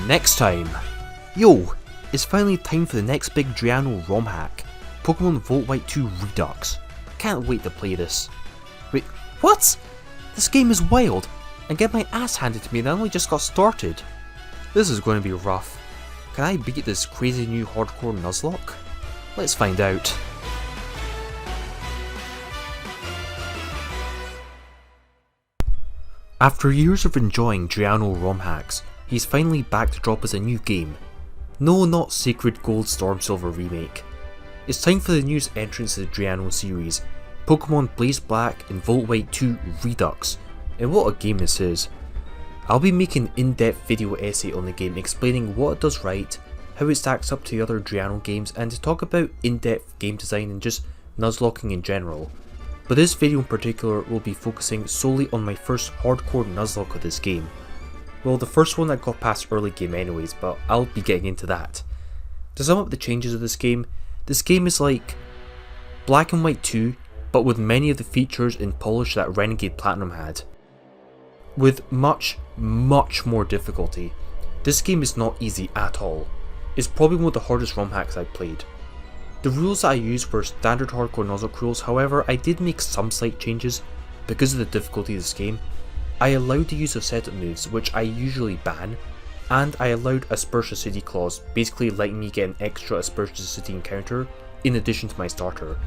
Next time! Yo! It's finally time for the next big Drayano ROM hack, Pokemon Volt White 2 Redux. Can't wait to play this. Wait, what? This game is wild, and get my ass handed to me and I only just got started. This is going to be rough. Can I beat this crazy new Hardcore Nuzlocke? Let's find out. After years of enjoying Drayano ROM hacks, he's finally back to drop us a new game. No, not Sacred Gold Storm Silver Remake. It's time for the newest entrance to the Drayano series, Pokemon Blaze Black and Volt White 2 Redux, and what a game this is. I'll be making an in-depth video essay on the game explaining what it does right, how it stacks up to the other Drayano games, and to talk about in-depth game design and just nuzlocking in general. But this video in particular will be focusing solely on my first hardcore nuzlocke of this game. Well, the first one that got past early game anyways, but I'll be getting into that. To sum up the changes of this game is like Black and White 2, but with many of the features and polish that Renegade Platinum had. With much more difficulty. This game is not easy at all. It's probably one of the hardest ROM hacks I've played. The rules that I used were standard hardcore Nuzlocke rules, however I did make some slight changes because of the difficulty of this game. I allowed the use of setup moves, which I usually ban, and I allowed Aspertia City clause, basically letting me get an extra Aspertia City encounter in addition to my starter.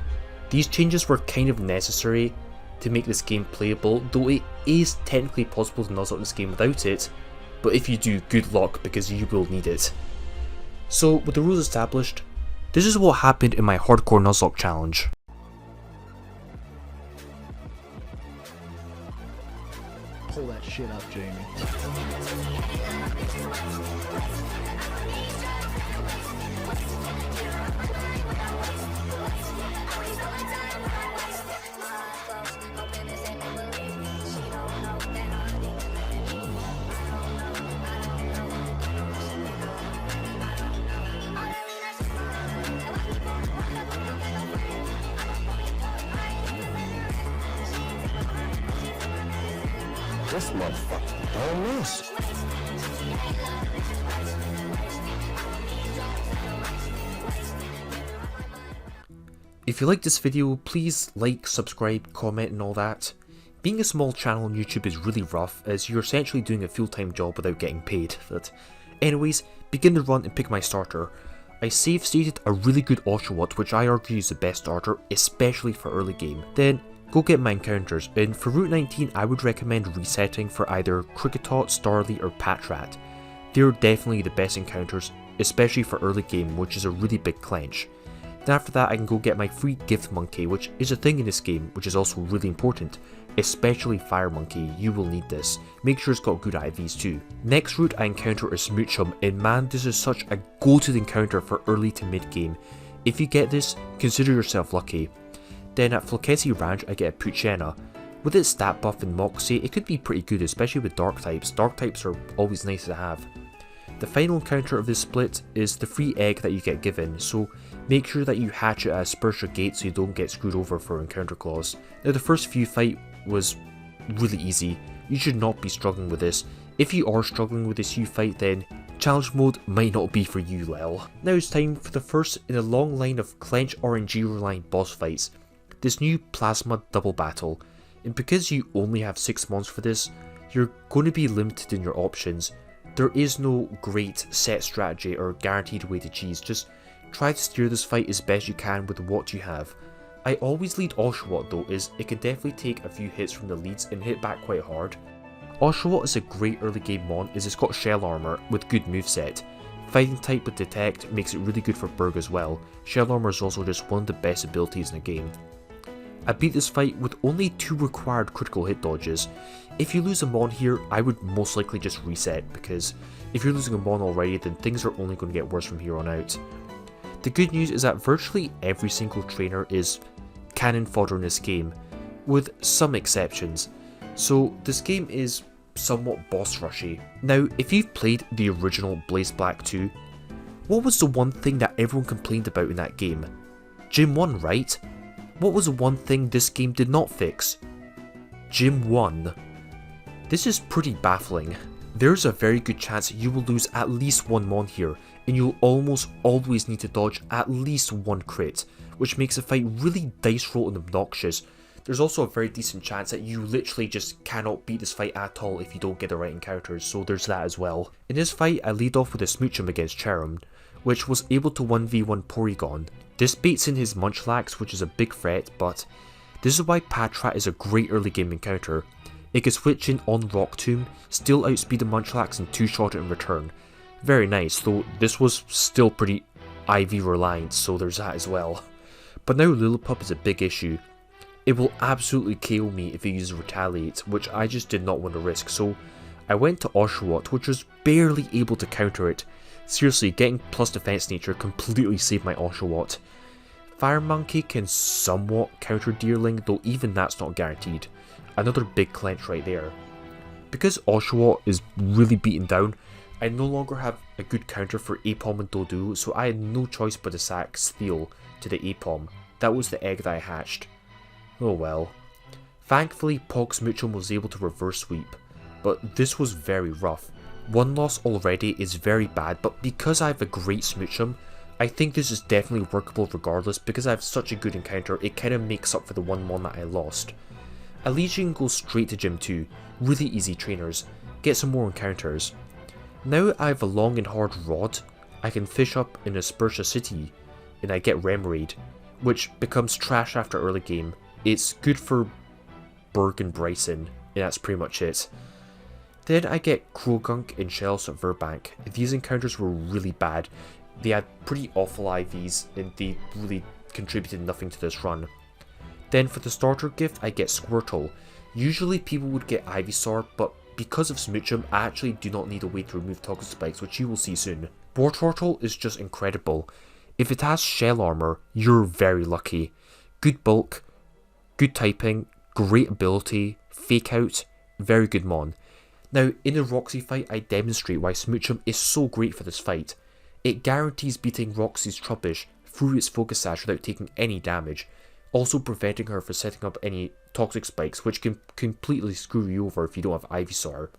These changes were kind of necessary to make this game playable, though it is technically possible to nuzlocke this game without it, but if you do, good luck because you will need it. So with the rules established, this is what happened in my Hardcore Nuzlocke challenge. Pull that shit up, Jamie. This motherfucker don't miss. If you like this video, please like, subscribe, comment and all that. Being a small channel on YouTube is really rough as you're essentially doing a full-time job without getting paid. But anyways, begin the run and pick my starter. I save stated a really good Oshawott, which I argue is the best starter, especially for early game. Then go get my encounters, and for Route 19 I would recommend resetting for either Kricketot, Starly or Patrat. They're definitely the best encounters, especially for early game, which is a really big clench. Then after that I can go get my free Gift Monkey, which is a thing in this game, which is also really important, especially Fire Monkey. You will need this. Make sure it's got good IVs too. Next route I encounter is Smoochum, and man, this is such a go-to encounter for early to mid game. If you get this, consider yourself lucky. Then at Flokesi Ranch I get a Poochyena. With its stat buff and Moxie, it could be pretty good, especially with Dark types. Dark types are always nice to have. The final encounter of this split is the free egg that you get given, so make sure that you hatch it at Aspertia Gate so you don't get screwed over for encounter clause. Now the first few fight was really easy. You should not be struggling with this. If you are struggling with this fight, then challenge mode might not be for you, lel. Now it's time for the first in a long line of clench RNG reliant boss fights. This new Plasma double battle, and because you only have 6 months for this, you're going to be limited in your options. There is no great set strategy or guaranteed way to cheese, just try to steer this fight as best you can with what you have. I always lead Oshawott though, as it can definitely take a few hits from the leads and hit back quite hard. Oshawott is a great early game mon as it's got shell armor with good moveset. Fighting type with Detect makes it really good for Berg as well. Shell armor is also just one of the best abilities in the game. I beat this fight with only 2 required critical hit dodges. If you lose a Mon here, I would most likely just reset, because if you're losing a Mon already, then things are only going to get worse from here on out. The good news is that virtually every single trainer is cannon fodder in this game, with some exceptions. So this game is somewhat boss rushy. Now, if you've played the original Blaze Black 2, what was the one thing that everyone complained about in that game? Gym 1, right? What was the one thing this game did not fix? Gym 1. This is pretty baffling. there's a very good chance you will lose at least one mon here, and you'll almost always need to dodge at least one crit, which makes the fight really dice roll and obnoxious. There's also a very decent chance that you literally just cannot beat this fight at all if you don't get the right encounters, so there's that as well. In this fight, I lead off with a Smoochum against Cherum, which was able to 1v1 Porygon. This baits in his Munchlax, which is a big threat, but this is why Patrat is a great early game encounter. It can switch in on Rock Tomb, still outspeed the Munchlax and two-shot it in return. Very nice, though this was still pretty IV reliant, so there's that as well. But now Lillipup is a big issue. It will absolutely KO me if it uses Retaliate, which I just did not want to risk, so I went to Oshawott, which was barely able to counter it. Seriously, getting plus defense nature completely saved my Oshawott. Fire Monkey can somewhat counter Deerling, though even that's not guaranteed. Another big clench right there. Because Oshawott is really beaten down, I no longer have a good counter for Apom and Dodu, so I had no choice but to sack Steel to the Apom. That was the egg that I hatched. Oh well. Thankfully, Pogsmoochum was able to reverse sweep, but this was very rough. One loss already is very bad, but because I have a great Smoochum, I think this is definitely workable regardless. Because I have such a good encounter, it kind of makes up for the one mon that I lost. Elysian goes straight to Gym 2, really easy trainers, get some more encounters. Now I have a long and hard rod, I can fish up in Aspertia City, and I get Remoraid, which becomes trash after early game. It's good for Berg and Bryson, and that's pretty much it. Then I get Krogunk and Shells at Verbank. These encounters were really bad. They had pretty awful IVs, and they really contributed nothing to this run. Then for the starter gift, I get Squirtle. Usually people would get Ivysaur, but because of Smoochum, I actually do not need a way to remove Toxic Spikes, which you will see soon. Wartortle is just incredible. If it has Shell Armor, you're very lucky. Good bulk, good typing, great ability, Fake Out, very good mon. Now, in the Roxy fight, I demonstrate why Smoochum is so great for this fight. It guarantees beating Roxy's Trubbish through its Focus Sash without taking any damage, also preventing her from setting up any Toxic Spikes, which can completely screw you over if you don't have Ivysaur.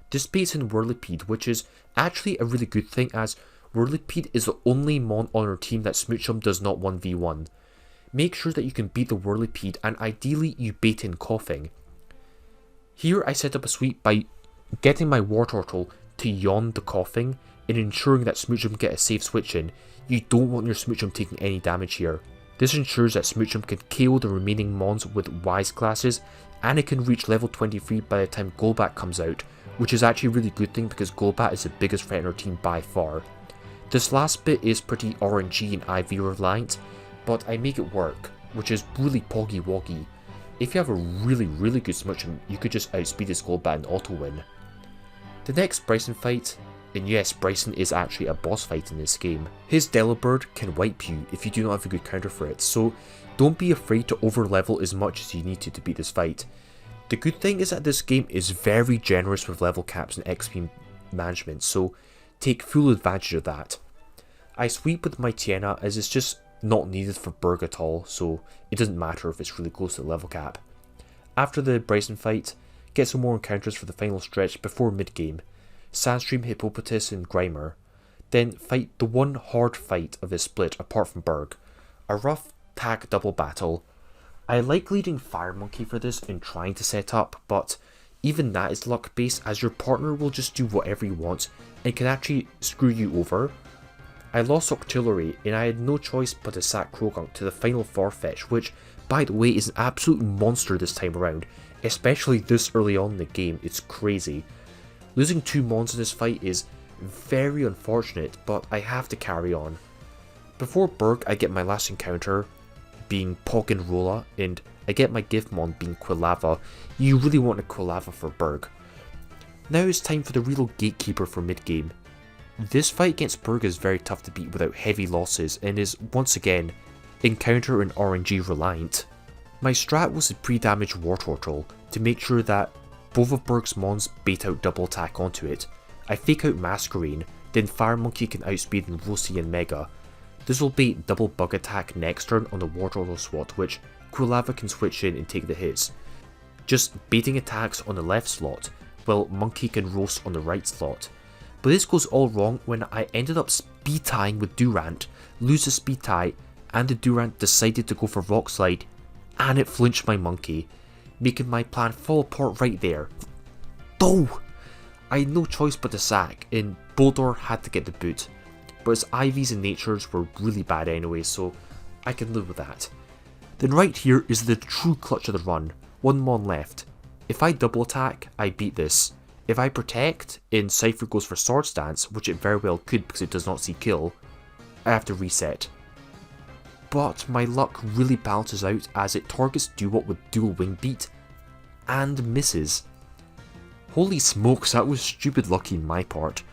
This baits in Whirlipede, which is actually a really good thing, as Whirlipede is the only mon on our team that Smoochum does not 1v1. Make sure that you can beat the Whirlipede, and ideally you bait in Coughing. Here I set up a sweep by getting my Wartortle to yawn the Coughing and ensuring that Smoochum get a safe switch in. You don't want your Smoochum taking any damage here. This ensures that Smoochum can KO the remaining mons with Wise classes, and it can reach level 23 by the time Golbat comes out, which is actually a really good thing because Golbat is the biggest threat in our team by far. This last bit is pretty RNG and IV reliant, but I make it work, which is really poggy woggy. If you have a really good Smoochum, you could just outspeed this Golbat and auto win. The next Bryson fight, and yes, Bryson is actually a boss fight in this game. His Delibird can wipe you if you do not have a good counter for it, so don't be afraid to over level as much as you need to beat this fight. The good thing is that this game is very generous with level caps and XP management, so take full advantage of that. I sweep with my Tiana as it's just not needed for Berg at all, so it doesn't matter if it's really close to the level cap. After the Bryson fight, get some more encounters for the final stretch before mid-game. Sandstream, Hippopotas and Grimer. Then fight the one hard fight of this split apart from Berg. A rough tag double battle. I like leading Fire Monkey for this and trying to set up, but even that is luck based as your partner will just do whatever he wants and can actually screw you over. I lost Octillery and I had no choice but to sack Krogunk to the final Farfetch, which by the way is an absolute monster this time around, especially this early on in the game. It's crazy. Losing 2 mons in this fight is very unfortunate, but I have to carry on. Before Berg, I get my last encounter being Poggenrola, and I get my Giftmon being Quilava. You really want a Quilava for Berg. Now it's time for the real gatekeeper for mid-game. This fight against Berg is very tough to beat without heavy losses and is, once again, encounter and RNG reliant. My strat was to pre-damage Wartortle to make sure that both of Berg's mons bait out double attack onto it. I fake out Masquerain, then Fire Monkey can outspeed in Rosie and Mega. This will bait double bug attack next turn on the Wartortle slot, which Quilava can switch in and take the hits. Just baiting attacks on the left slot while monkey can roast on the right slot. But this goes all wrong when I ended up speed tying with Durant, lose the speed tie, and the Durant decided to go for rock slide, and it flinched my monkey, making my plan fall apart right there. Though I had no choice but to sack, and Boldor had to get the boot, but his IVs and natures were really bad anyway, so I can live with that. Then right here is the true clutch of the run, one mon left. If I double attack, I beat this. If I protect, and Cypher goes for sword stance, which it very well could because it does not see kill, I have to reset. But my luck really balances out as it targets Duot with dual wing beat, and misses. Holy smokes, that was stupid lucky on my part.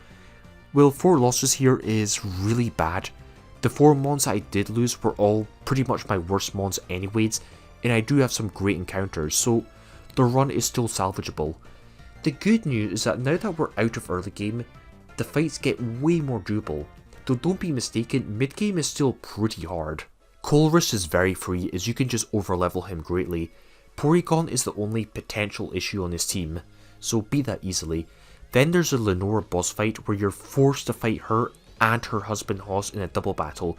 Well, 4 losses here is really bad. The 4 mons I did lose were all pretty much my worst mons anyways, and I do have some great encounters, so the run is still salvageable. The good news is that now that we're out of early game, the fights get way more doable, though don't be mistaken, mid game is still pretty hard. Colress is very free as you can just overlevel him greatly. Porygon is the only potential issue on his team, so beat that easily. Then there's a Lenora boss fight where you're forced to fight her and her husband Hoss in a double battle,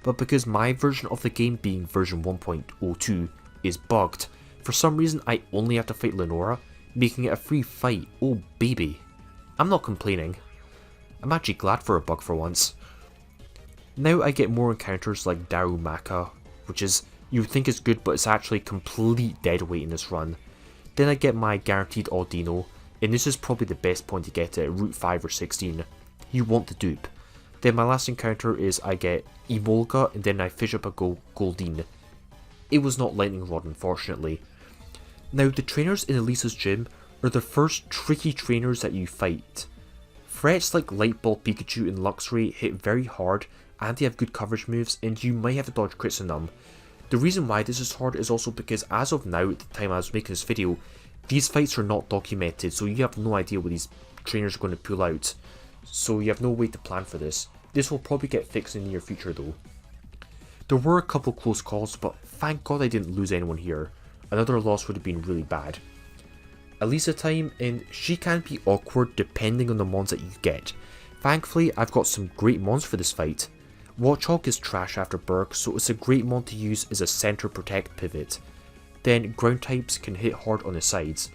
but because my version of the game being version 1.02 is bugged, for some reason I only have to fight Lenora, making it a free fight. Oh baby. I'm not complaining. I'm actually glad for a bug for once. Now I get more encounters like Darumaka, which is, you would think is good but it's actually complete deadweight in this run. Then I get my guaranteed Audino, and this is probably the best point to get it at Route 5 or 16. You want the dupe. Then my last encounter is I get Emolga and then I fish up a Goldeen. It was not Lightning Rod unfortunately. Now the trainers in Elisa's gym are the first tricky trainers that you fight. Threats like Light Ball Pikachu and Luxray hit very hard and they have good coverage moves and you might have to dodge crits on them. The reason why this is hard is also because as of now, at the time I was making this video, these fights are not documented, so you have no idea what these trainers are going to pull out. So you have no way to plan for this. This will probably get fixed in the near future though. There were a couple close calls, but thank god I didn't lose anyone here. Another loss would have been really bad. Elisa time, and she can be awkward depending on the mons that you get. Thankfully I've got some great mons for this fight. Watchhog is trash after Berg, so it's a great mon to use as a center protect pivot. Then ground types can hit hard on the sides.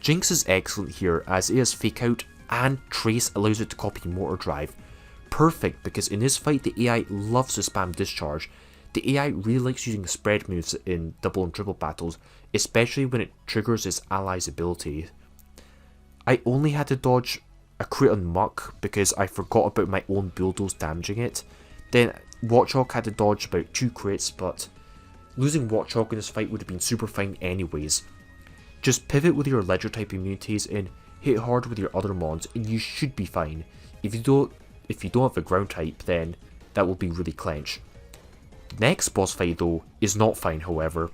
Jinx is excellent here as it has fake out and Trace allows it to copy mortar drive. Perfect because in this fight the AI loves to spam discharge. The AI really likes using spread moves in double and triple battles, especially when it triggers its ally's ability. I only had to dodge a crit on Muck because I forgot about my own bulldoze damaging it. Then Watchhog had to dodge about 2 crits, but losing Watchhog in this fight would have been super fine anyways. Just pivot with your ledger type immunities and hit hard with your other mons and you should be fine. If you don't have a ground type, then that will be really clench. The next boss fight though is not fine however.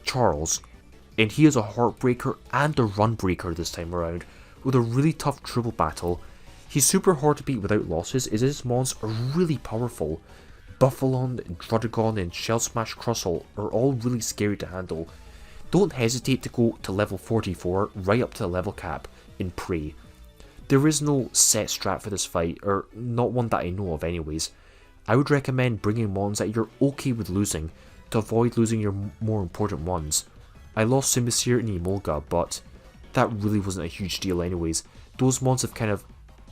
Charles, and he is a heartbreaker and a run breaker this time around with a really tough triple battle. He's super hard to beat without losses as his mons are really powerful. Buffalon, Druddigon and Shell Smash Crustle are all really scary to handle. Don't hesitate to go to level 44 right up to the level cap and pray. There is no set strat for this fight, or not one that I know of anyways. I would recommend bringing mons that you're okay with losing to avoid losing your more important ones. I lost Simisear and Emolga, but that really wasn't a huge deal anyways. Those mons have kind of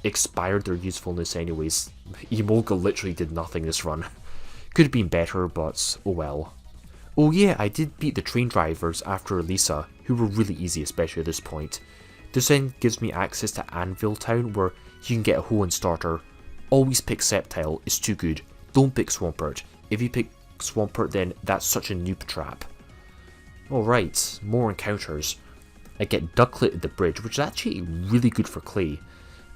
expired their usefulness anyways. Emolga literally did nothing this run. Could have been better, but oh well. Oh yeah, I did beat the train drivers after Elisa, who were really easy especially at this point. This then gives me access to Anvil Town where you can get a Hoenn starter. Always pick Sceptile, it's too good. Don't pick Swampert. If you pick Swampert then that's such a noob trap. Alright, more encounters. I get Ducklet at the bridge, which is actually really good for Clay.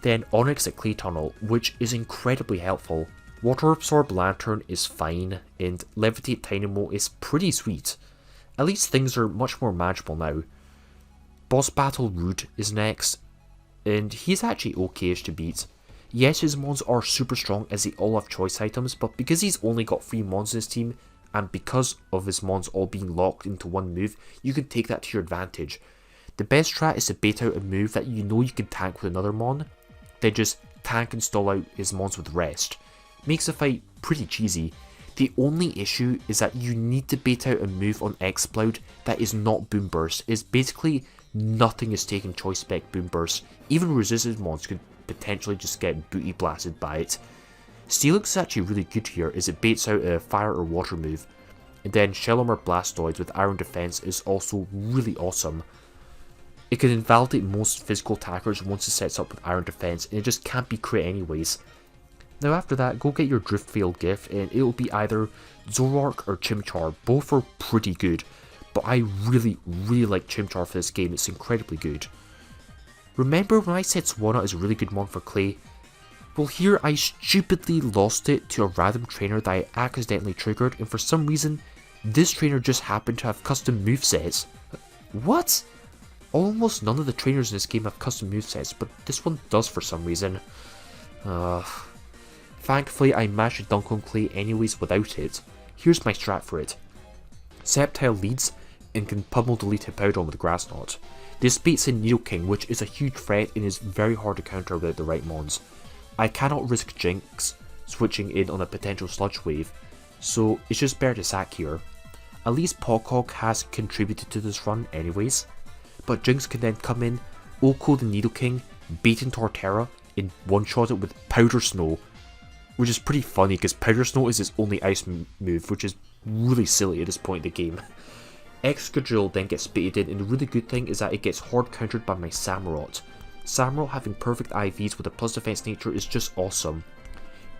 Then Onyx at Clay Tunnel, which is incredibly helpful. Water Absorb Lantern is fine, and Levitate Tynamo is pretty sweet. At least things are much more manageable now. Boss Battle Rude is next, and he's actually okay-ish to beat. Yes, his mons are super strong as they all have choice items, but because he's only got 3 mons in his team, and because of his mons all being locked into one move, you can take that to your advantage. The best strat is to bait out a move that you know you can tank with another mon, then just tank and stall out his mons with the rest. Makes the fight pretty cheesy. The only issue is that you need to bait out a move on Exploud that is not Boom Burst. It's basically nothing is taking choice spec Boom Burst. Even resisted mons could potentially just get booty blasted by it. Steelix is actually really good here as it baits out a fire or water move. And then Shell Armor Blastoise with Iron Defense is also really awesome. It can invalidate most physical attackers once it sets up with Iron Defense, and it just can't be crit anyways. Now after that, go get your Driftveil gift, and it'll be either Zoroark or Chimchar. Both are pretty good, but I really like Chimchar for this game. It's incredibly good. Remember when I said Swanna is a really good mon for Clay? Well, here I stupidly lost it to a random trainer that I accidentally triggered, and for some reason, this trainer just happened to have custom movesets. What? Almost none of the trainers in this game have custom movesets, but this one does for some reason. Thankfully, I managed to dunk on Clay anyways without it. Here's my strat for it. Sceptile leads and can pummel delete Hippowdon with Grass Knot. This beats in Nidoking, which is a huge threat and is very hard to counter without the right mons. I cannot risk Jinx switching in on a potential Sludge Wave, so it's just better to sack here. At least Pawcog has contributed to this run anyways, but Jinx can then come in, Oko the Nidoking, bait in Torterra, and one-shot it with Powder Snow, which is pretty funny because Powder Snow is its only ice move, which is really silly at this point in the game. Excadrill then gets baited in, and the really good thing is that it gets hard countered by my Samurott. Samurott having perfect IVs with a plus defense nature is just awesome.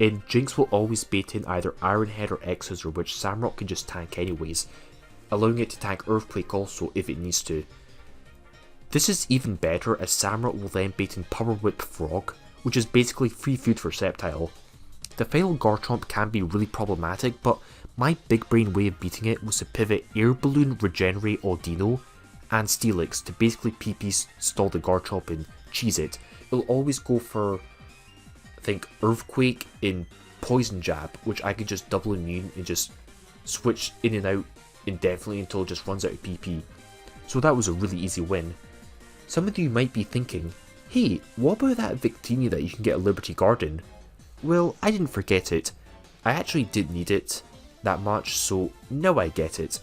And Jinx will always bait in either Iron Head or X-Scissor, which Samurott can just tank anyways, allowing it to tank Earthquake also if it needs to. This is even better as Samurott will then bait in Power Whip Frog, which is basically free food for Sceptile. The final Garchomp can be really problematic, but my big brain way of beating it was to pivot Air Balloon, Regenerate, Audino, and Steelix to basically PP stall the Garchomp and cheese it. It'll always go for, I think, Earthquake in Poison Jab, which I could just double immune and just switch in and out indefinitely until it just runs out of PP. So that was a really easy win. Some of you might be thinking, hey, what about that Victini that you can get at Liberty Garden? Well, I didn't forget it. I actually didn't need it that much, so now I get it.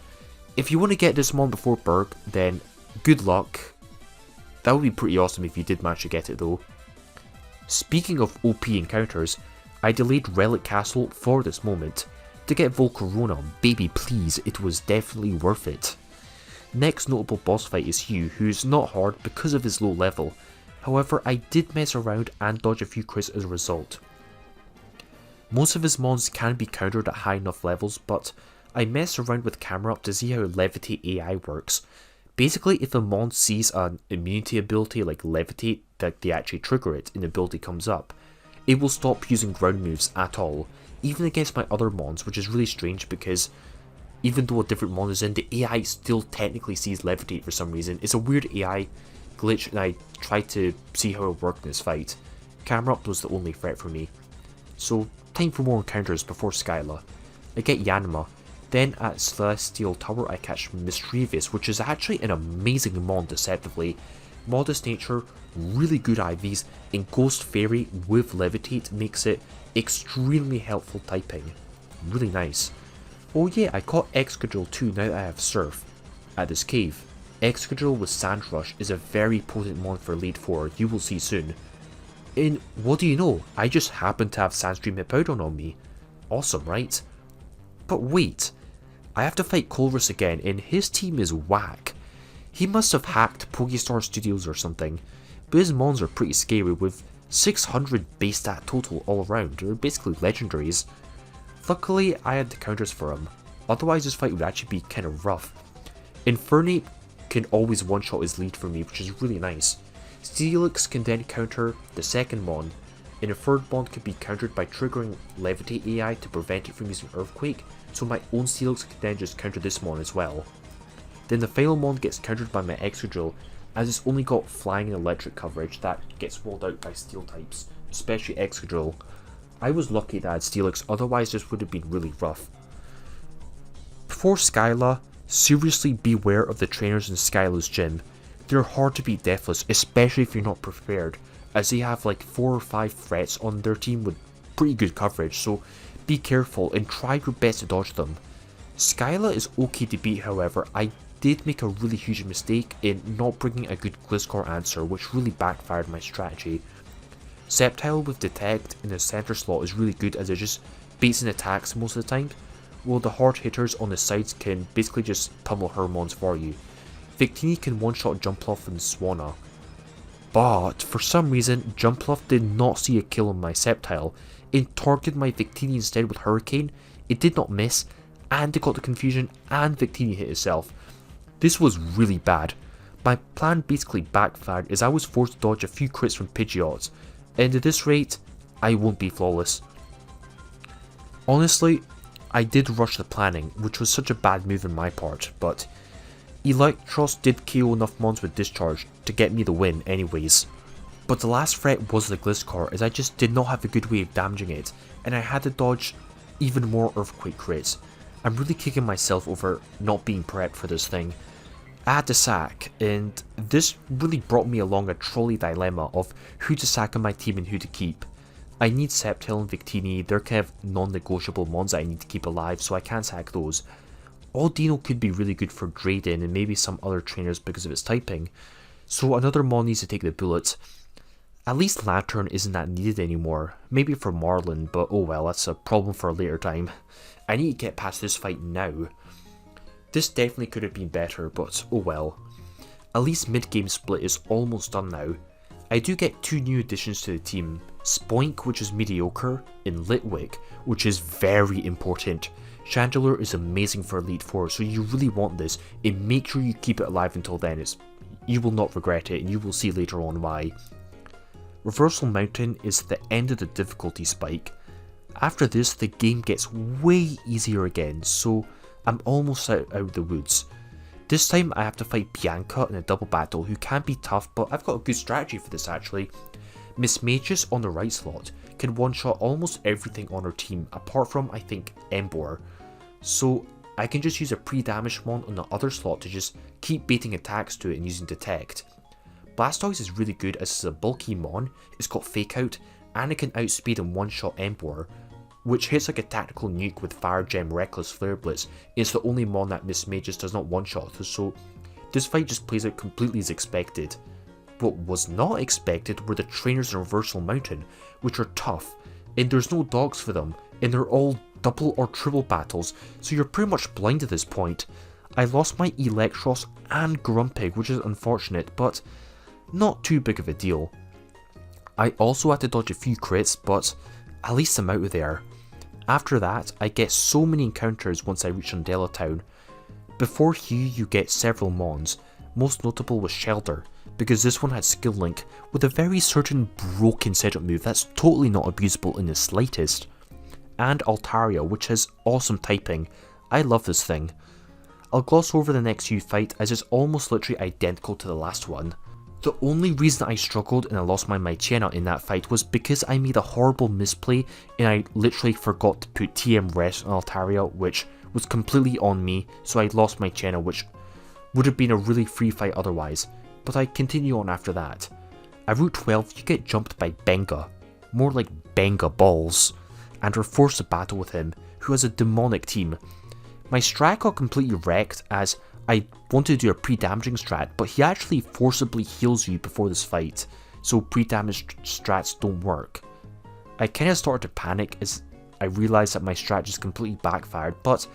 If you want to get this mon before Berg, then good luck. That would be pretty awesome if you did manage to get it though. Speaking of OP encounters, I delayed Relic Castle for this moment. To get Volcarona, baby please, it was definitely worth it. Next notable boss fight is Hugh, who's not hard because of his low level. However, I did mess around and dodge a few crits as a result. Most of his mons can be countered at high enough levels, but I messed around with camera up to see how Levitate AI works. Basically, if a mon sees an immunity ability like Levitate that they actually trigger it and the ability comes up, it will stop using ground moves at all, even against my other mons, which is really strange because even though a different mon is in, the AI still technically sees Levitate for some reason. It's a weird AI glitch and I tried to see how it worked in this fight. Camera up was the only threat for me. So, time for more encounters before Skyla. I get Yanma. Then at Celestial Tower I catch Mischievous, which is actually an amazing mon deceptively. Modest nature, really good IVs, and Ghost Fairy with Levitate makes it extremely helpful typing. Really nice. Oh yeah, I caught Excadrill too now that I have Surf. At this cave, Excadrill with Sand Rush is a very potent mon for Elite 4, you will see soon. And what do you know, I just happen to have Sandstream Hippowdon on me. Awesome, right? But wait, I have to fight Colress again and his team is whack. He must have hacked Pokestar Studios or something, but his mons are pretty scary with 600 base stat total all around, they're basically legendaries. Luckily I had the counters for him, otherwise this fight would actually be kind of rough. Infernape can always one-shot his lead for me, which is really nice. Steelix can then counter the second mon, and a third mon can be countered by triggering Levitate AI to prevent it from using Earthquake, so my own Steelix can then just counter this mon as well. Then the final mon gets countered by my Excadrill, as it's only got flying and electric coverage that gets walled out by steel types, especially Excadrill. I was lucky that I had Steelix, otherwise this would have been really rough. Before Skyla, seriously beware of the trainers in Skyla's gym. They're hard to beat deathless, especially if you're not prepared, as they have like 4 or 5 threats on their team with pretty good coverage, so be careful and try your best to dodge them. Skyla is okay to beat, however. I did make a really huge mistake in not bringing a good Gliscor answer, which really backfired my strategy. Sceptile with Detect in the center slot is really good as it just baits in attacks most of the time, while the hard hitters on the sides can basically just pummel her mons for you. Victini can one-shot Jumpluff and Swanna, but for some reason Jumpluff did not see a kill on my Sceptile and targeted my Victini instead with Hurricane. It did not miss, and it got the confusion, and Victini hit itself. This was really bad. My plan basically backfired as I was forced to dodge a few crits from Pidgeots, and at this rate, I won't be flawless. Honestly, I did rush the planning, which was such a bad move on my part, but Electros did KO enough mons with Discharge to get me the win anyways. But the last threat was the Gliscor, as I just did not have a good way of damaging it, and I had to dodge even more Earthquake crits. I'm really kicking myself over not being prepped for this thing. I had to sack, and this really brought me along a trolley dilemma of who to sack on my team and who to keep. I need Sceptile and Victini, they're kind of non-negotiable mons that I need to keep alive, so I can't sack those. Audino could be really good for Drayden and maybe some other trainers because of its typing, so another mon needs to take the bullet. At least Lantern isn't that needed anymore, maybe for Marlin, but oh well, that's a problem for a later time. I need to get past this fight now. This definitely could have been better, but oh well. At least mid-game split is almost done now. I do get 2 new additions to the team, Spoink, which is mediocre, and Litwick, which is very important. Chandelure is amazing for Elite 4, so you really want this, and make sure you keep it alive until then. You will not regret it, and you will see later on why. Reversal Mountain is the end of the difficulty spike. After this, the game gets way easier again, so I'm almost out of the woods. This time I have to fight Bianca in a double battle, who can be tough, but I've got a good strategy for this actually. Miss Magus on the right slot can one-shot almost everything on her team, apart from, I think, Emboar. So I can just use a pre-damage mon on the other slot to just keep baiting attacks to it and using Detect. Blastoise is really good as it's a bulky mon, it's got Fake Out, and it can outspeed and one-shot Emboar, which hits like a tactical nuke with Fire Gem, Reckless, Flare Blitz. It's the only mon that Miss Magus does not one-shot, so this fight just plays out completely as expected. What was not expected were the trainers in Reversal Mountain, which are tough, and there's no dogs for them, and they're all double or triple battles, so you're pretty much blind at this point. I lost my Electros and Grumpig, which is unfortunate, but not too big of a deal. I also had to dodge a few crits, but at least I'm out of there. After that, I get so many encounters once I reach Undella Town. Before Hugh, you get several mons, most notable was Shelter, because this one had Skill Link with a very certain broken setup move that's totally not abusable in the slightest. And Altaria, which has awesome typing. I love this thing. I'll gloss over the next few fights as it's almost literally identical to the last one. The only reason I struggled and I lost my Mychena in that fight was because I made a horrible misplay and I literally forgot to put TM Rest on Altaria, which was completely on me, so I lost my Mychena, which would have been a really free fight otherwise, but I continue on after that. At Route 12 you get jumped by Benga, more like Benga balls, and are forced to battle with him, who has a demonic team. My strat got completely wrecked as I wanted to do a pre-damaging strat, but he actually forcibly heals you before this fight, so pre-damage strats don't work. I kinda started to panic as I realised that my strat just completely backfired, but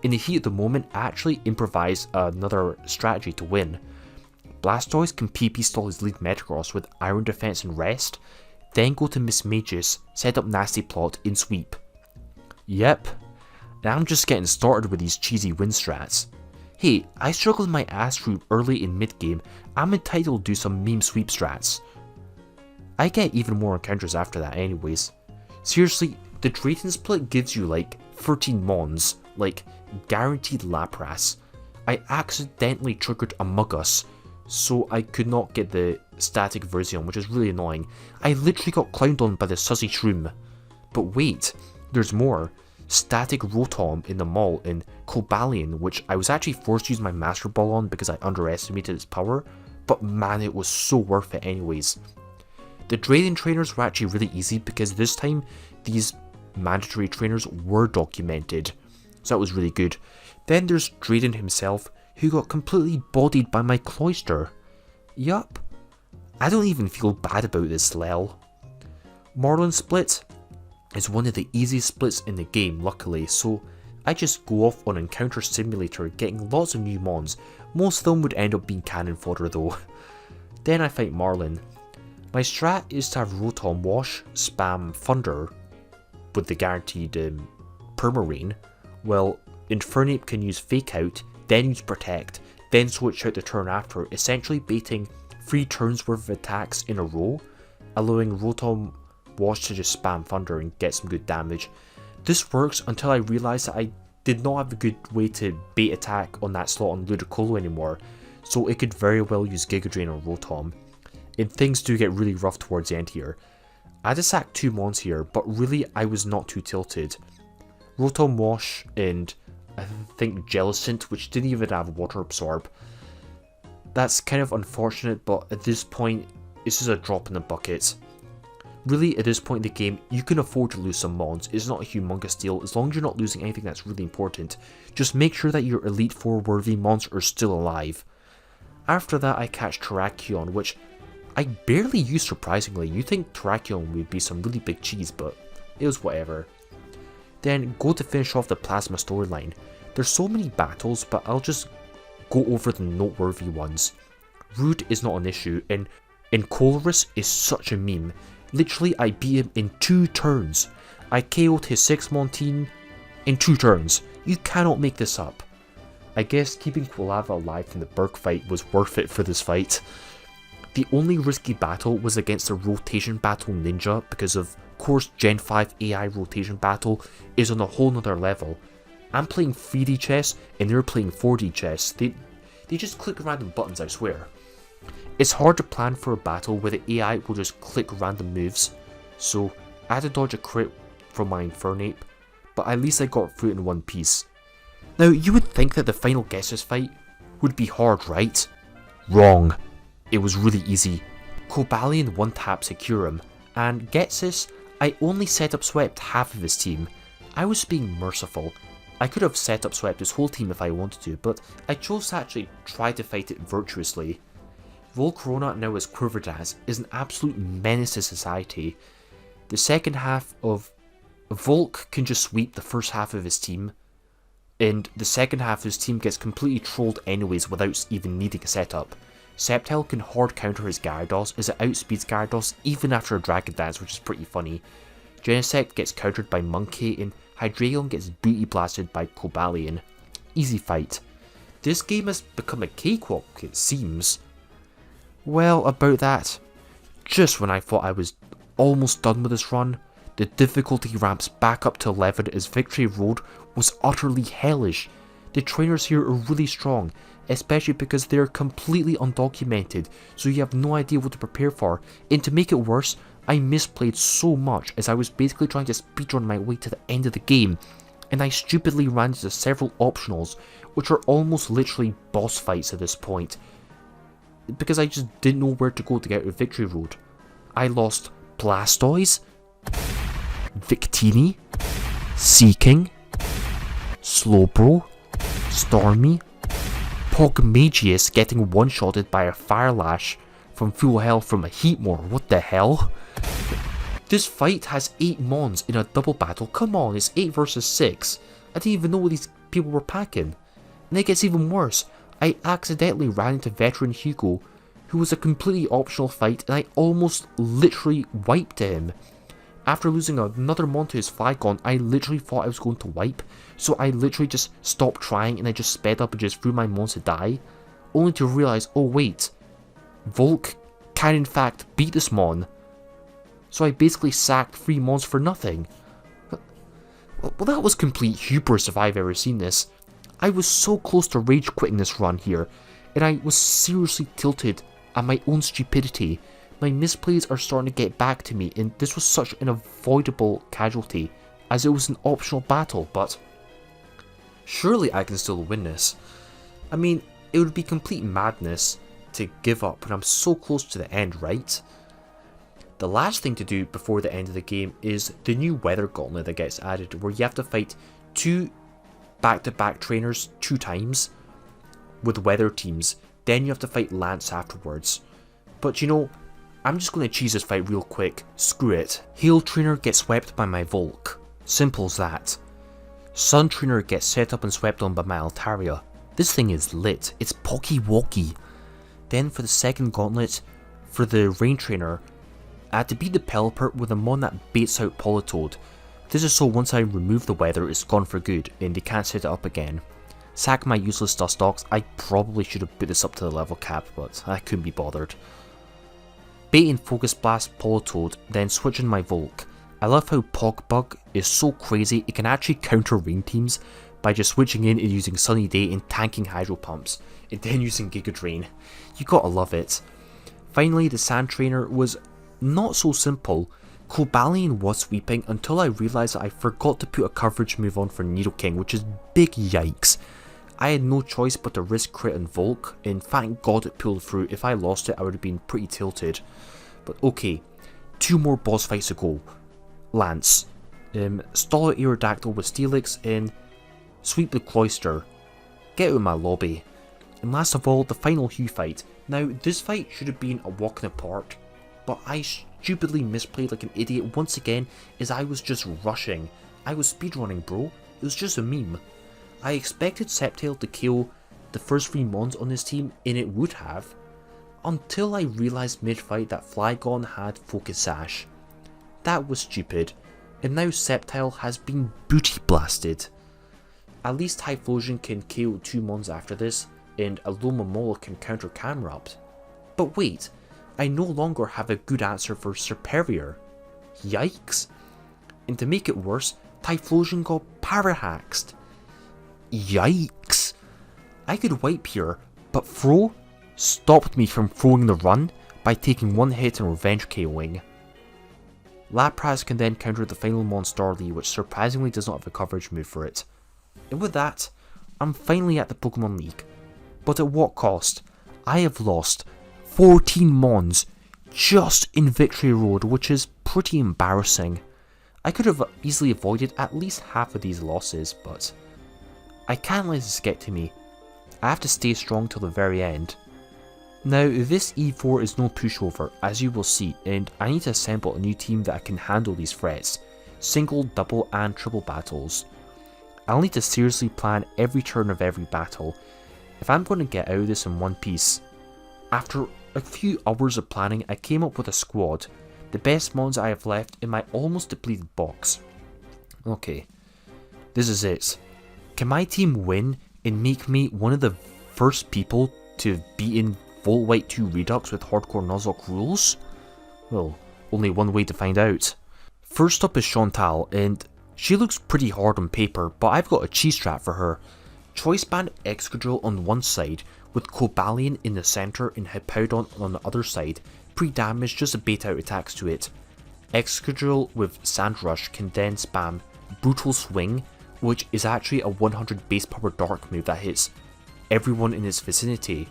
in the heat of the moment I actually improvised another strategy to win. Blastoise can PP stall his lead Metagross with Iron Defense and Rest, then go to Miss Magus, set up Nasty Plot, and sweep. Yep, and I'm just getting started with these cheesy win strats. Hey, I struggled my ass through early in mid game, I'm entitled to do some meme sweep strats. I get even more encounters after that anyways. Seriously, the Drayton split gives you like 13 mons, like guaranteed Lapras. I accidentally triggered a Amogus, so I could not get the static version, which is really annoying. I literally got clowned on by the Sussy Shroom. But wait, there's more. Static Rotom in the mall in Cobalion, which I was actually forced to use my Master Ball on because I underestimated its power, but man, it was so worth it anyways. The Drayano trainers were actually really easy because this time these mandatory trainers were documented, so that was really good. Then there's Drayano himself, who got completely bodied by my cloister. Yup, I don't even feel bad about this lel. Marlin split is one of the easiest splits in the game, luckily, so I just go off on Encounter Simulator getting lots of new mons. Most of them would end up being cannon fodder though. Then I fight Marlin. My strat is to have Rotom Wash, spam Thunder with the guaranteed Permarain, while Infernape can use Fake Out, then use Protect, then switch out the turn after, essentially baiting 3 turns worth of attacks in a row, allowing Rotom Wash to just spam Thunder and get some good damage. This works until I realised that I did not have a good way to bait attack on that slot on Ludicolo anymore, so it could very well use Giga Drain on Rotom, and things do get really rough towards the end here. I had to sack 2 mons here, but really I was not too tilted. Rotom Wash and I think Jellicent, which didn't even have Water Absorb. That's kind of unfortunate, but at this point it's just a drop in the bucket. Really, at this point in the game, you can afford to lose some mons. It's not a humongous deal, as long as you're not losing anything that's really important. Just make sure that your Elite 4 worthy mons are still alive. After that, I catch Terrakion, which I barely use surprisingly. You'd think Terrakion would be some really big cheese, but it was whatever. Then go to finish off the Plasma storyline. There's so many battles, but I'll just go over the noteworthy ones. Rude is not an issue, and Colress is such a meme. Literally, I beat him in 2 turns. I KO'd his 6-mon in 2 turns. You cannot make this up. I guess keeping Quilava alive from the Burke fight was worth it for this fight. The only risky battle was against the Rotation Battle Ninja, because of course Gen 5 AI Rotation Battle is on a whole nother level. I'm playing 3D chess and they're playing 4D chess. They just click random buttons, I swear. It's hard to plan for a battle where the AI will just click random moves, so I had to dodge a crit from my Infernape, but at least I got through it in one piece. Now, you would think that the final Getsis fight would be hard, right? Wrong. It was really easy. Cobalion one-tap secure him, and Getsis, I only setup swept half of his team. I was being merciful. I could have setup swept his whole team if I wanted to, but I chose to actually try to fight it virtuously. Volcarona, now as Quiverdas, is an absolute menace to society. The second half of Volk can just sweep the first half of his team, and the second half of his team gets completely trolled anyways without even needing a setup. Sceptile can hard counter his Gyarados as it outspeeds Gyarados even after a Dragon Dance, which is pretty funny. Genesect gets countered by Monkey, and Hydreigon gets booty blasted by Cobalion. Easy fight. This game has become a cakewalk, it seems. Well, about that, just when I thought I was almost done with this run, the difficulty ramps back up to 11 as Victory Road was utterly hellish. The trainers here are really strong, especially because they're completely undocumented, so you have no idea what to prepare for, and to make it worse, I misplayed so much as I was basically trying to speedrun my way to the end of the game, and I stupidly ran into several optionals, which are almost literally boss fights at this point, because I just didn't know where to go to get out of Victory Road. I lost Blastoise, Victini, Seaking, Slowbro, Stormy, Pogmagius getting one-shotted by a Fire Lash from full health from a Heatmore, what the hell? This fight has 8 mons in a double battle, come on, it's 8 versus 6. I didn't even know what these people were packing. And it gets even worse, I accidentally ran into Veteran Hugo, who was a completely optional fight, and I almost literally wiped him. After losing another mon to his Flygon, I literally thought I was going to wipe, so I literally just stopped trying and I just sped up and just threw my mons to die, only to realise, oh wait, Volk can in fact beat this mon. So I basically sacked 3 mons for nothing. Well, that was complete hubris if I've ever seen this. I was so close to rage quitting this run here, and I was seriously tilted at my own stupidity. My misplays are starting to get back to me, and this was such an avoidable casualty, as it was an optional battle, but surely I can still win this. I mean, it would be complete madness to give up when I'm so close to the end, right? The last thing to do before the end of the game is the new weather gauntlet that gets added, where you have to fight 2 back-to-back trainers 2 times with weather teams, then you have to fight Lance afterwards. But you know, I'm just going to cheese this fight real quick, screw it. Hail Trainer gets swept by my Volk, simple as that. Sun Trainer gets set up and swept on by my Altaria. This thing is lit, it's pocky walky. Then for the second gauntlet, for the Rain Trainer, I had to beat the Pelipper with a mon that baits out Politoed. This is so once I remove the weather it's gone for good and they can't set it up again. Sack my useless Dustox. I probably should have put this up to the level cap, but I couldn't be bothered. Bait and Focus Blast Politoed, then switch in my Volk. I love how Pogbug is so crazy it can actually counter rain teams by just switching in and using Sunny Day and tanking Hydro Pumps, and then using Giga Drain. You gotta love it. Finally, the Sand Trainer was not so simple. Cobalion was sweeping until I realised that I forgot to put a coverage move on for Nidoking, which is big yikes. I had no choice but to risk crit and Volk, and thank god it pulled through. If I lost it I would have been pretty tilted. But okay, 2 more boss fights to go. Lance, stall out Aerodactyl with Steelix and sweep the Cloyster. Get out of my lobby. And last of all, the final Hue fight. Now this fight should have been a walk in the park, but I stupidly misplayed like an idiot once again as I was just rushing. I was speedrunning, bro. It was just a meme. I expected Sceptile to kill the first 3 mons on this team, and it would have, until I realised mid-fight that Flygon had Focus Sash. That was stupid, and now Sceptile has been booty blasted. At least Typhlosion can KO 2 mons after this, and Alomomola can counter Camerupt. But wait, I no longer have a good answer for Serperior. Yikes. And to make it worse, Typhlosion got Parahaxed. Yikes. I could wipe here, but Fro stopped me from throwing the run by taking 1 hit and revenge KOing. Lapras can then counter the final mon Starly, which surprisingly does not have a coverage move for it. And with that, I'm finally at the Pokemon League. But at what cost? I have lost 14 mons just in Victory Road, which is pretty embarrassing. I could have easily avoided at least half of these losses, but I can't let this get to me. I have to stay strong till the very end. Now this E4 is no pushover, as you will see, and I need to assemble a new team that can handle these threats, single, double and triple battles. I'll need to seriously plan every turn of every battle, if I'm going to get out of this in one piece. After a few hours of planning, I came up with a squad, the best mons I have left in my almost depleted box. Okay, this is it. Can my team win and make me one of the first people to have beaten Volt White 2 Redux with Hardcore Nuzlocke rules? Well, only one way to find out. First up is Chantal, and she looks pretty hard on paper, but I've got a cheese strat for her. Choice Band Excadrill on one side, with Cobalion in the centre and Hippowdon on the other side, pre-damage just to bait out attacks to it. Excadrill with Sand Rush can then spam Brutal Swing, which is actually a 100 base power dark move that hits everyone in its vicinity.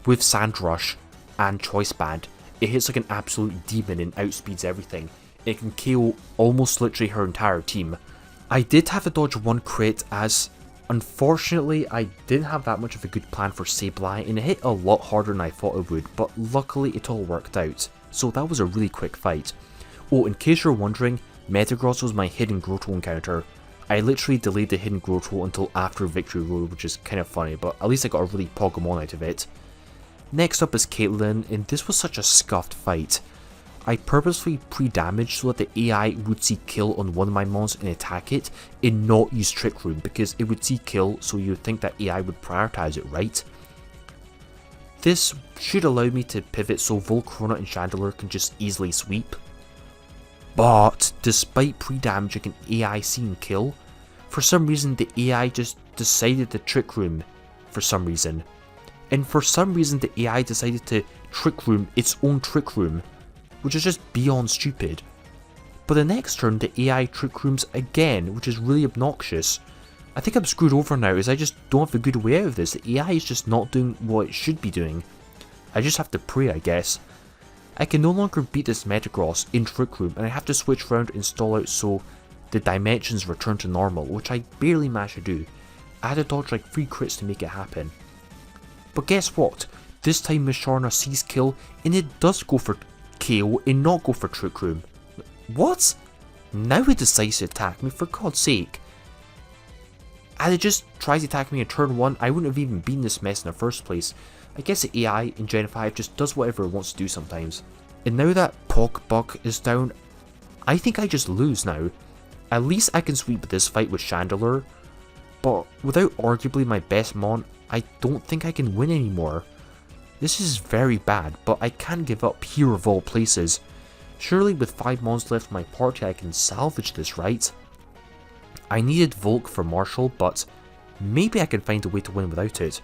With Sand Rush and Choice Band, it hits like an absolute demon and outspeeds everything. It can KO almost literally her entire team. I did have to dodge 1 crit, as unfortunately I didn't have that much of a good plan for Sableye, and it hit a lot harder than I thought it would, but luckily it all worked out, so that was a really quick fight. Oh, in case you're wondering, Metagross was my hidden Grotto encounter. I literally delayed the hidden Grotto until after Victory Road, which is kind of funny, but at least I got a really Pokemon out of it. Next up is Caitlyn, and this was such a scuffed fight. I purposefully pre-damaged so that the AI would see kill on one of my mons and attack it, and not use Trick Room, because it would see kill, so you would think that AI would prioritize it, right? This should allow me to pivot so Volcarona and Chandelure can just easily sweep. But despite pre-damaging an AI seeing kill, for some reason the AI just decided to Trick Room for some reason. And for some reason the AI decided to Trick Room its own Trick Room, which is just beyond stupid. But the next turn the AI Trick Rooms again, which is really obnoxious. I think I'm screwed over now as I just don't have a good way out of this. The AI is just not doing what it should be doing. I just have to pray, I guess. I can no longer beat this Metagross in Trick Room, and I have to switch around and stall out so the dimensions return to normal, which I barely managed to do. I had to dodge like 3 crits to make it happen. But guess what? This time Miss Sharna sees kill, and it does go for KO and not go for Trick Room. What? Now it decides to attack me, for God's sake. Had it just tried to attack me in turn 1, I wouldn't have even been this mess in the first place. I guess the AI in Gen 5 just does whatever it wants to do sometimes. And now that Pokebug is down, I think I just lose now. At least I can sweep this fight with Chandelure, but without arguably my best Mon, I don't think I can win anymore. This is very bad, but I can't give up here of all places. Surely with 5 Mons left in my party I can salvage this, right? I needed Volk for Marshall, but maybe I can find a way to win without it.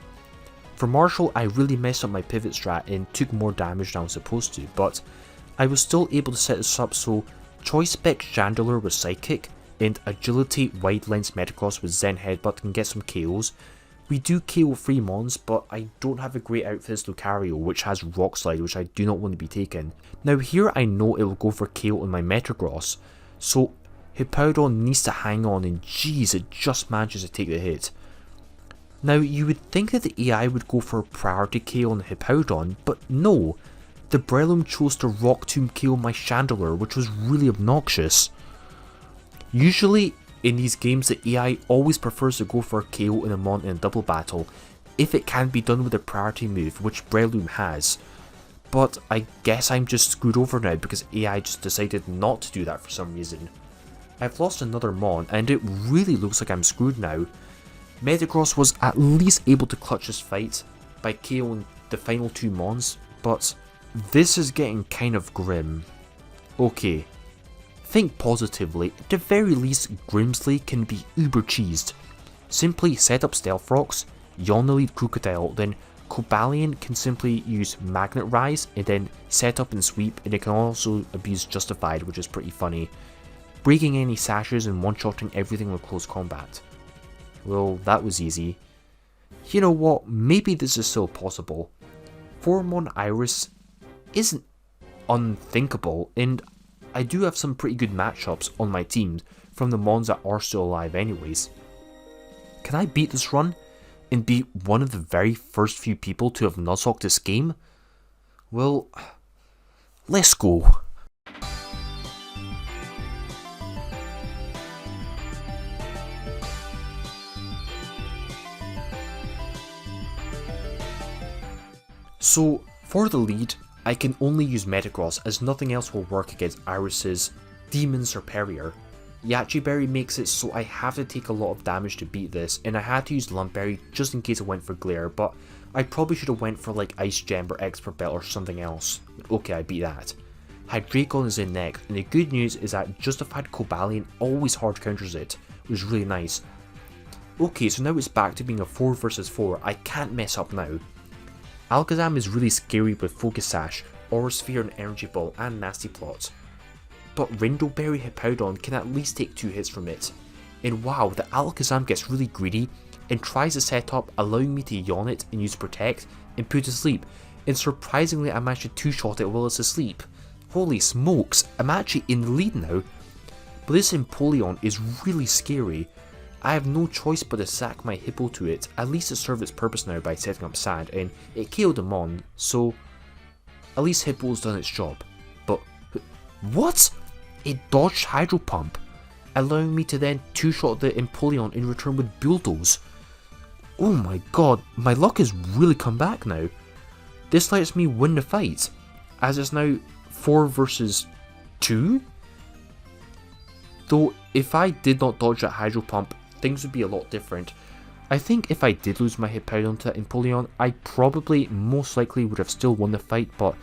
For Marshall, I really messed up my pivot strat and took more damage than I was supposed to, but I was still able to set this up so Choice Spec Chandelure with Psychic and Agility Wide Lens Metagross with Zen Headbutt can get some KOs. We do KO 3 Mons, but I don't have a great outfit as Lucario, which has Rock Slide, which I do not want to be taken. Now here I know it will go for KO on my Metagross, so Hippowdon needs to hang on, and jeez, it just manages to take the hit. Now you would think that the AI would go for a priority KO on the Hippowdon, but no. The Breloom chose to Rock Tomb KO my Chandelure, which was really obnoxious. Usually in these games the AI always prefers to go for a KO in a Mon in a double battle, if it can be done with a priority move, which Breloom has. But I guess I'm just screwed over now because AI just decided not to do that for some reason. I've lost another Mon and it really looks like I'm screwed now. Metagross was at least able to clutch this fight by KOing the final 2 Mons, but this is getting kind of grim. Okay, think positively, at the very least Grimsley can be uber cheesed. Simply set up Stealth Rocks, yawn the lead Crocodile, then Cobalion can simply use Magnet Rise and then set up and sweep, and it can also abuse Justified, which is pretty funny, breaking any sashes and one-shotting everything with close combat. Well, that was easy. You know what, maybe this is still possible. 4-Mon Iris isn't unthinkable, and I do have some pretty good matchups on my team from the Mons that are still alive anyways. Can I beat this run and be one of the very first few people to have Nuzlocked this game? Well, let's go. So, for the lead, I can only use Metagross as nothing else will work against Iris's Demon Serperior. Yachi Berry makes it so I have to take a lot of damage to beat this, and I had to use Lumpberry just in case I went for Glare, but I probably should have went for like Ice Gem or Expert Belt or something else. Okay, I beat that. Hydreigon is in next, and the good news is that Justified Cobalion always hard counters it, which is really nice. Okay, so now it's back to being a 4 vs 4, I can't mess up now. Alakazam is really scary with Focus Sash, Aura Sphere and Energy Ball and Nasty Plot. But Rindoberry Hippowdon can at least take 2 hits from it. And wow, the Alakazam gets really greedy and tries to set up, allowing me to yawn it and use Protect and put to sleep, and surprisingly I managed to 2-shot it while it's asleep. Holy smokes, I'm actually in the lead now. But this Empoleon is really scary. I have no choice but to sack my Hippo to it, at least it served its purpose now by setting up Sand, and it KO'd him on, so at least Hippo's done its job. But what? It dodged Hydro Pump, allowing me to then 2-shot the Empoleon in return with Bulldoze. Oh my god, my luck has really come back now. This lets me win the fight, as it's now 4 vs 2? Though if I did not dodge that Hydro Pump, things would be a lot different. I think if I did lose my Hippowdon to Empoleon, I probably most likely would have still won the fight, but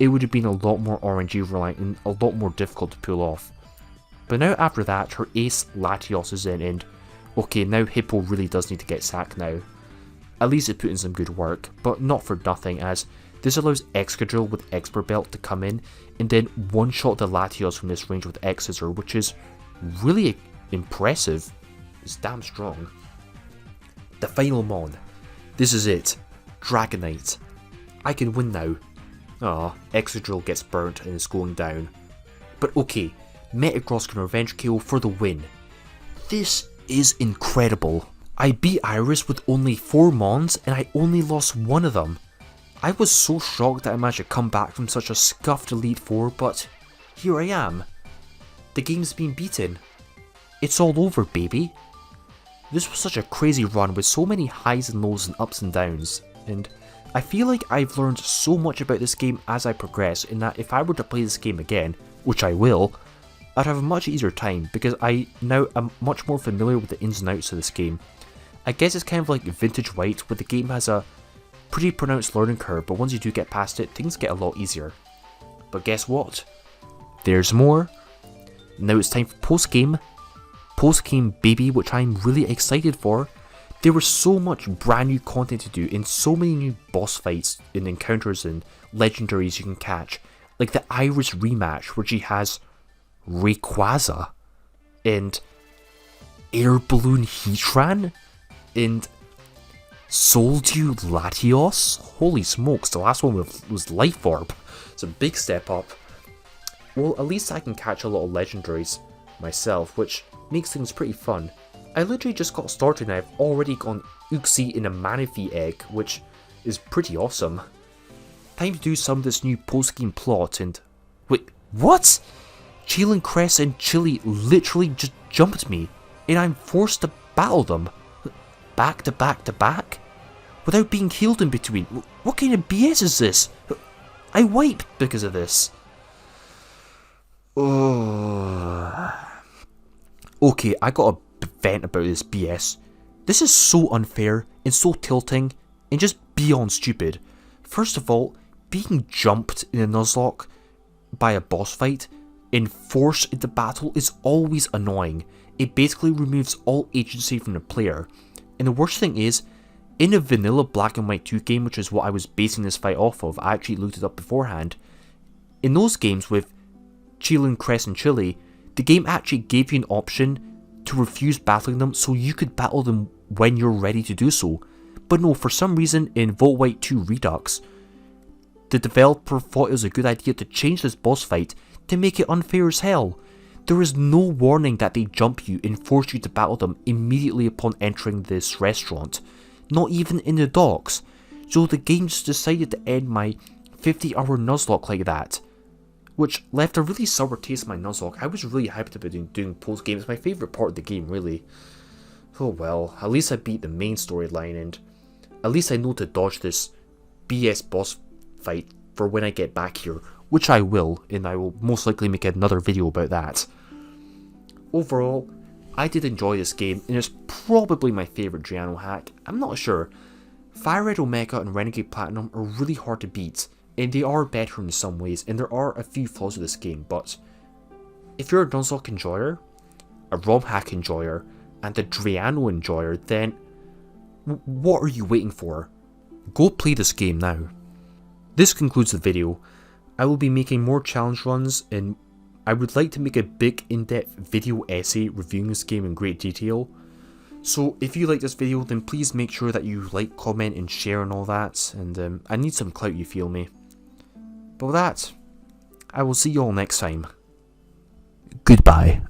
it would have been a lot more RNG reliant and a lot more difficult to pull off. But now after that, her ace Latios is in, and okay, now Hippo really does need to get sacked now. At least it put in some good work, but not for nothing, as this allows Excadrill with Expert Belt to come in and then one-shot the Latios from this range with X-Scissor, which is really impressive. It's damn strong. The final Mon. This is it. Dragonite. I can win now. Aw, Excadrill gets burnt and is going down. But okay, Metagross can revenge KO for the win. This is incredible. I beat Iris with only 4 Mons and I only lost 1 of them. I was so shocked that I managed to come back from such a scuffed Elite Four, but here I am. The game's been beaten. It's all over, baby. This was such a crazy run with so many highs and lows and ups and downs, and I feel like I've learned so much about this game as I progress, in that if I were to play this game again, which I will, I'd have a much easier time because I now am much more familiar with the ins and outs of this game. I guess it's kind of like Vintage White, where the game has a pretty pronounced learning curve, but once you do get past it, things get a lot easier. But guess what? There's more. Now it's time for post-game. Post-game, baby, which I'm really excited for. There was so much brand new content to do, and so many new boss fights and encounters and legendaries you can catch. Like the Iris rematch, where she has Rayquaza, and Air Balloon Heatran, and Soldew Latios. Holy smokes, the last one was Life Orb. It's a big step up. Well, at least I can catch a lot of legendaries myself, which makes things pretty fun. I literally just got started and I've already gone Uxie in a Manaphy egg, which is pretty awesome. Time to do some of this new post-game plot and... Wait, what? Chilling Crest and Chili literally just jumped me, and I'm forced to battle them. Back to back to back? Without being healed in between? What kind of BS is this? I wiped because of this. Oh. Okay, I got a vent about this BS. This is so unfair and so tilting and just beyond stupid. First of all, being jumped in a Nuzlocke by a boss fight and forced into battle is always annoying. It basically removes all agency from the player. And the worst thing is, in a vanilla Black and White 2 game, which is what I was basing this fight off of, I actually looked it up beforehand. In those games with Chilling Crest and Chili, the game actually gave you an option to refuse battling them so you could battle them when you're ready to do so. But no, for some reason in Volt White 2 Redux, the developer thought it was a good idea to change this boss fight to make it unfair as hell. There is no warning that they jump you and force you to battle them immediately upon entering this restaurant. Not even in the docks. So the game just decided to end my 50-hour Nuzlocke like that. Which left a really sour taste in my Nuzlocke. I was really hyped about doing post-game. It's my favourite part of the game, really. Oh well, at least I beat the main storyline, and at least I know to dodge this BS boss fight for when I get back here. Which I will, and I will most likely make another video about that. Overall, I did enjoy this game, and it's probably my favourite Drayano hack. I'm not sure. Fire Red Omega and Renegade Platinum are really hard to beat, and they are better in some ways, and there are a few flaws with this game, but if you're a Nuzlocke enjoyer, a ROM hack enjoyer, and a Drayano enjoyer, then what are you waiting for? Go play this game now. This concludes the video. I will be making more challenge runs, and I would like to make a big in-depth video essay reviewing this game in great detail. So if you like this video, then please make sure that you like, comment and share and all that, and I need some clout, you feel me. But with that, I will see you all next time. Goodbye.